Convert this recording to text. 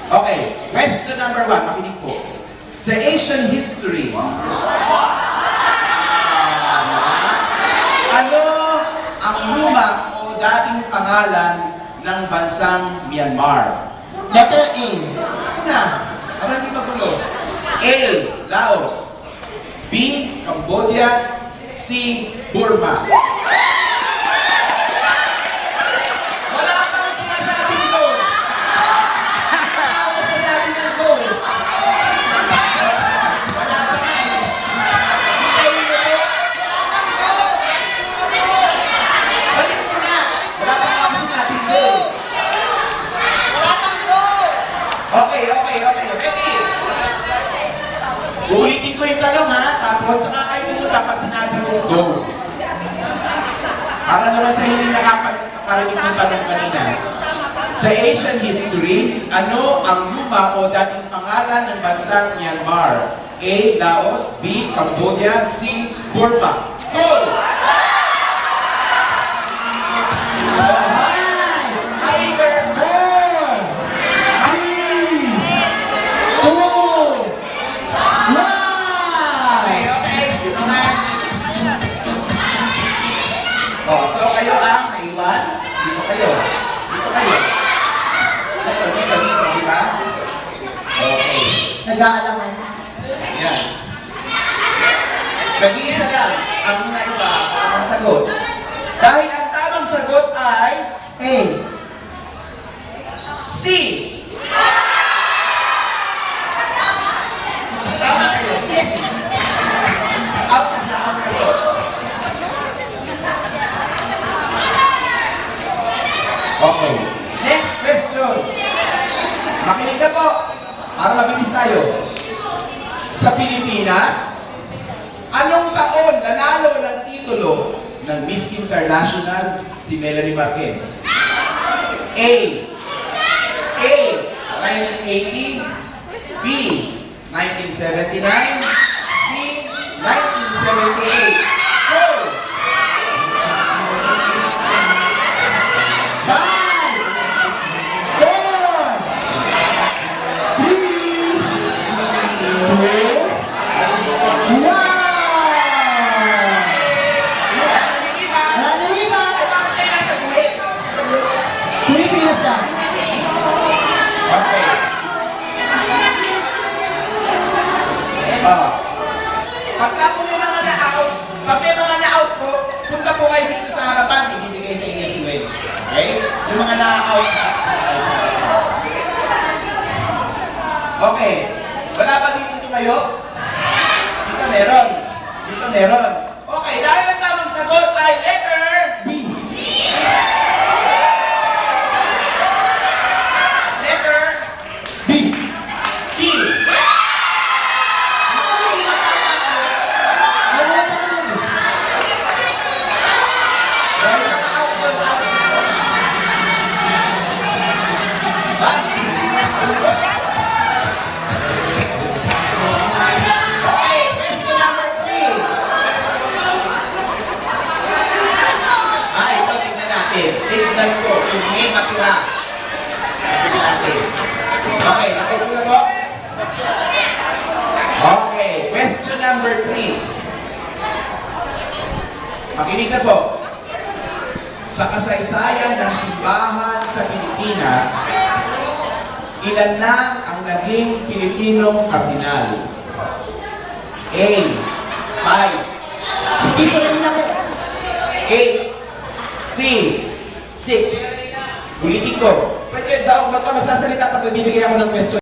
Okay, question number 1, makinig po. Sa Asian history, ano ang luma o dating pangalan ng bansang Myanmar? Letter A. Ano na? Para hindi magulo. A. Laos. B. Cambodia. C. Burma. Wala kang sinasabing ko. Wala akong sinasabing ng go. Wala ka nga eh. Hintayin mo po. Balik mo na. Wala ka nga sinasabing go. Okay. Ready? Uulitin ko yung tanong ha, tapos saka kayo pumunta pag sinabi ko go. Para naman sa hindi nakapagkarinig ng tanong kanina. Sa Asian history, ano ang luma o dating pangalan ng bansang Myanmar? A. Laos. B. Cambodia. C. Burma. Go! So kayo ang naiwan? Dito kayo. Dito, di ba? Okay. Nag-aalaman. Yan. Nag-iisa lang ang naiba ang sagot. Dahil ang tamang sagot ay A. C. Tama kayo, C. Out na siya, out kayo. Okay. Next question. Makinig na po. Para mabilis tayo. Sa Pilipinas, anong taon nanalo ng titulo ng Miss International si Melanie Marquez? A. 1980. B. 1979. C. 1978. Go! Pagka po may mga na-out, pag may mga na-out po, punta po kayo dito sa harapan, ibibigay sa inyo si Wayne. Okay? Yung mga na-out, okay. Wala ba dito kayo? Dito meron. Okay, dahil ang tamang sagot ay letter B. Letter B. B. Tignan ko kung may matira. Tignan natin. Okay, nakita na po? Okay, question number 3. Makinig na po. Sa kasaysayan ng simbahan sa Pilipinas, ilan na ang naging Pilipinong kardinal? A. 5. Hindi ko rin ako. 8. C. 6. Ulitin ko. Pwede daw magsasalita pag nagbibigay ako ng question.